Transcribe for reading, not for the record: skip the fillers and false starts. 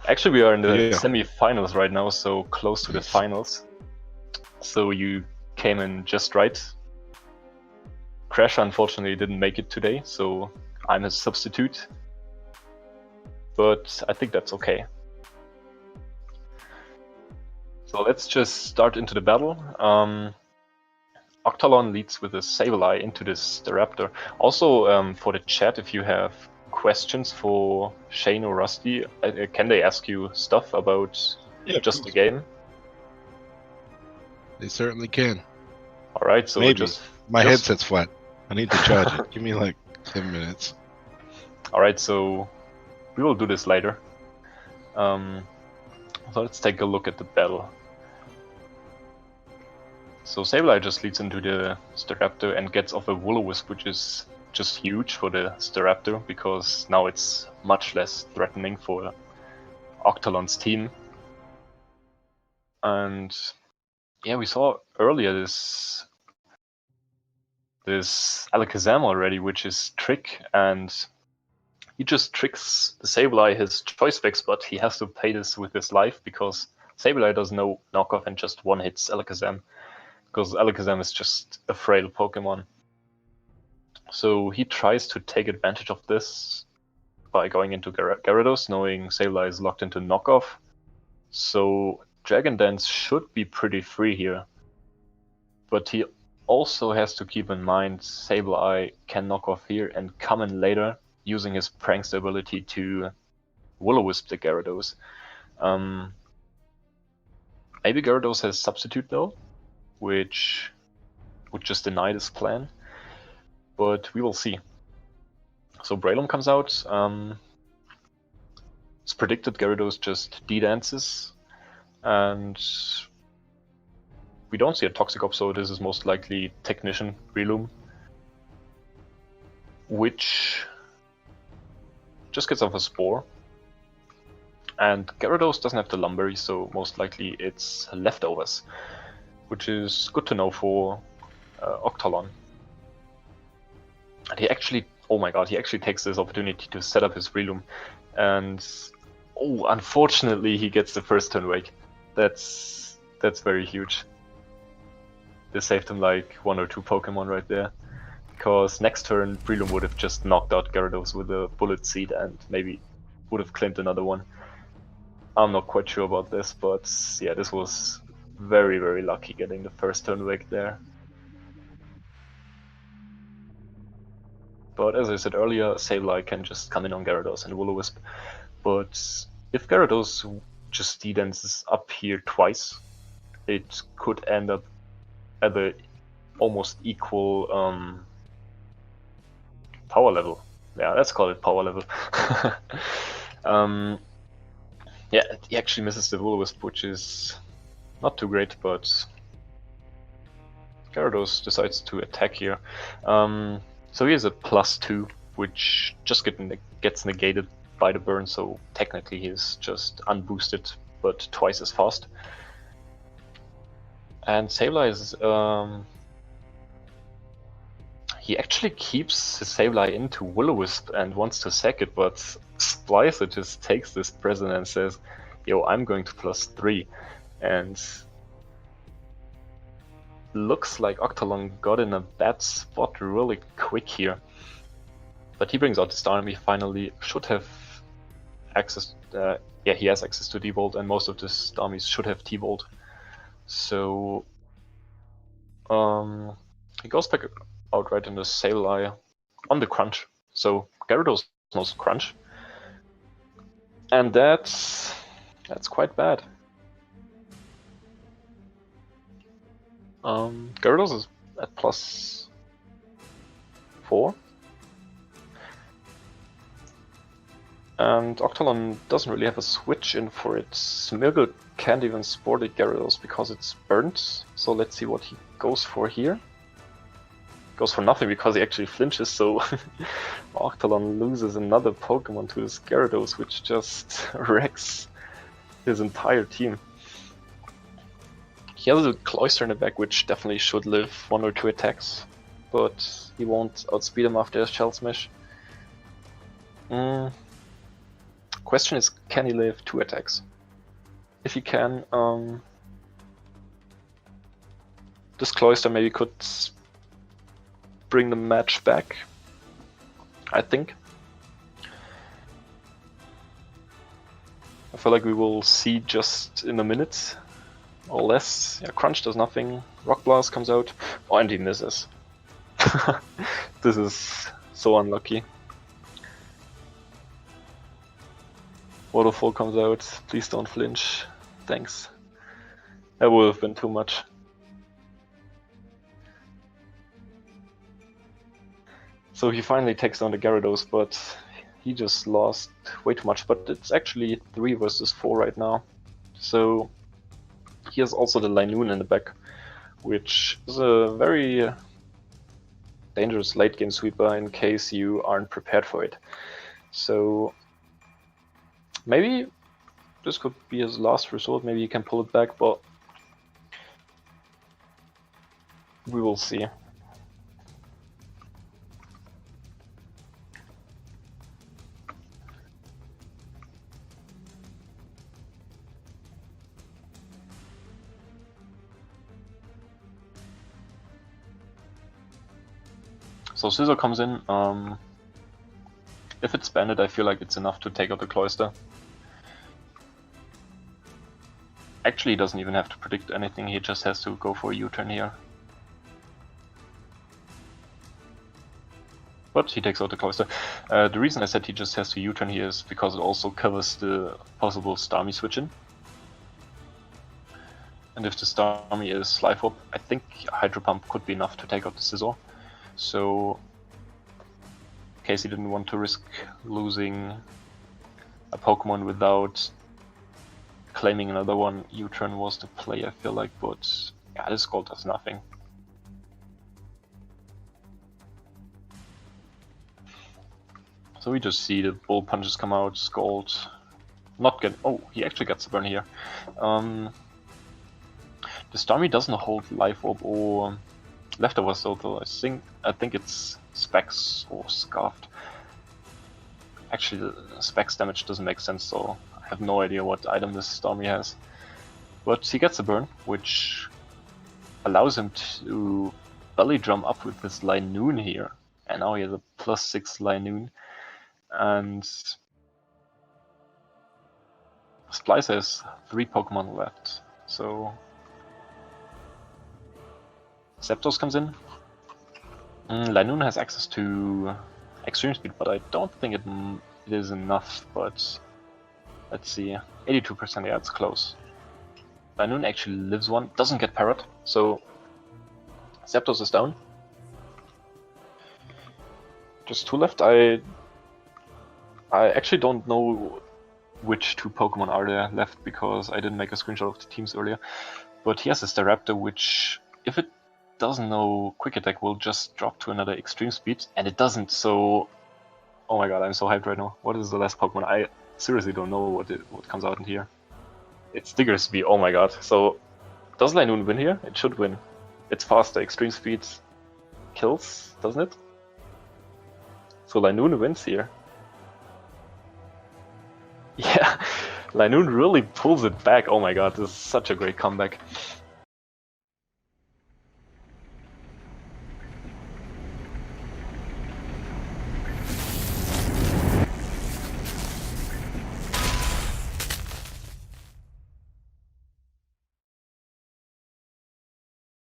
Actually, we are in the semi-finals right now, so close to the finals. So you came in just right. Crash unfortunately didn't make it today, so I'm his substitute. But I think that's okay. So let's just start into the battle. Octalon leads with a Sableye into this Staraptor. Also, for the chat, if you have questions for Shane or Rusty, can they ask you stuff about just the game? They certainly can. Alright, so maybe. My headset's flat. I need to charge it. Give me like 10 minutes. Alright, so we will do this later. So let's take a look at the battle. So Sableye just leads into the Staraptor and gets off a Will-O-Wisp, which is just huge for the Staraptor, because now it's much less threatening for Octalon's team. And yeah, we saw earlier this Alakazam already, which is Trick, and he just tricks the Sableye his choice specs, but he has to pay this with his life, because Sableye does no knockoff and just one-hits Alakazam, because Alakazam is just a frail Pokemon. So he tries to take advantage of this by going into Gyarados, knowing Sableye is locked into knockoff. So Dragon Dance should be pretty free here. But he also has to keep in mind Sableye can knock off here and come in later, using his Prankster ability to Will-O-Wisp the Gyarados. Maybe Gyarados has Substitute though, which would just deny this plan. But we will see. So Breloom comes out. It's predicted Gyarados just D-dances. And we don't see a Toxic so this is most likely Technician Breloom, which just gets off a Spore. And Gyarados doesn't have the Lumberry, so most likely it's Leftovers, which is good to know for Octalon. And he actually, oh my god, he actually takes this opportunity to set up his Breloom. And oh, unfortunately he gets the first turn wake. That's very huge. This saved him like 1 or 2 Pokemon right there. Because next turn Breloom would have just knocked out Gyarados with a Bullet Seed and maybe would have claimed another one. I'm not quite sure about this, but yeah, this was very, very lucky getting the first turn wake there. But as I said earlier, Sableye can just come in on Gyarados and Will-O-Wisp. But if Gyarados just D-dances up here twice, it could end up at the almost equal power level. Yeah, let's call it power level. Yeah, he actually misses the Will-O-Wisp, which is not too great, but Gyarados decides to attack here. So he has a +2, which just gets negated by the burn, so technically he's just unboosted, but twice as fast. And Sableye is... he actually keeps his Sableye into Will-O-Wisp and wants to sack it, but Splicer just takes this present and says, yo, I'm going to +3. And looks like Octalon got in a bad spot really quick here. But he brings out the Starmie finally, should have access, yeah, he has access to D-Volt, and most of the Starmies should have T-Volt. So he goes back out right in the Sableye on the Crunch. So Gyarados knows Crunch. And that's quite bad. Gyarados is at +4. And Octalon doesn't really have a switch in for it. Smirgle can't even sport the Gyarados because it's burnt. So let's see what he goes for here. goes for nothing because he actually flinches, so Octalon loses another Pokemon to his Gyarados, which just wrecks his entire team. He has a Cloyster in the back, which definitely should live 1 or 2 attacks, but he won't outspeed him after his Shell Smash. Question is, can he live 2 attacks? If he can, this Cloyster maybe could bring the match back, I think. I feel like we will see just in a minute or less. Yeah, Crunch does nothing, Rock Blast comes out, oh, and he misses. This is so unlucky. Waterfall comes out, please don't flinch, thanks. That would have been too much. So he finally takes down the Gyarados, but he just lost way too much. But it's actually 3 versus 4 right now. So he has also the Linoon in the back, which is a very dangerous late game sweeper in case you aren't prepared for it. So maybe this could be his last resort, maybe he can pull it back, but we will see. So Scissor comes in. If it's banded, I feel like it's enough to take out the Cloyster. Actually, he doesn't even have to predict anything, he just has to go for a U-turn here. But he takes out the Cloyster. The reason I said he just has to U-turn here is because it also covers the possible Starmie switch in. And if the Starmie is Life Orb, I think Hydro Pump could be enough to take out the Scizor. So, in case he didn't want to risk losing a Pokemon without claiming another one, U-turn was the play, I feel like, but yeah, this Scald does nothing. So we just see the Bull Punches come out, Scald, not get, oh, he actually gets a burn here. The Starmie doesn't hold Life Orb or Leftovers, so I think it's Specs or Scarfed. Actually, the Specs damage doesn't make sense, so I have no idea what item this Starmie has. But he gets a burn, which allows him to belly drum up with this Linoon here. And now he has a +6 Linoon. And Splicer has 3 Pokemon left, so Zapdos comes in. Linoon has access to Extreme Speed, but I don't think it is enough, but let's see. 82%, yeah, it's close. Linoon actually lives 1, doesn't get parried, so Zapdos is down. Just 2 left. I actually don't know which 2 Pokemon are there left because I didn't make a screenshot of the teams earlier. But he has a Staraptor, which, if it doesn't know Quick Attack, will just drop to another Extreme Speed, and it doesn't, so... Oh my god, I'm so hyped right now. What is the last Pokemon? I seriously don't know what comes out in here. It's Diggersby, oh my god. So, does Linoon win here? It should win. It's faster, Extreme Speed kills, doesn't it? So Linoon wins here. Yeah, Linoon really pulls it back. Oh my god, this is such a great comeback.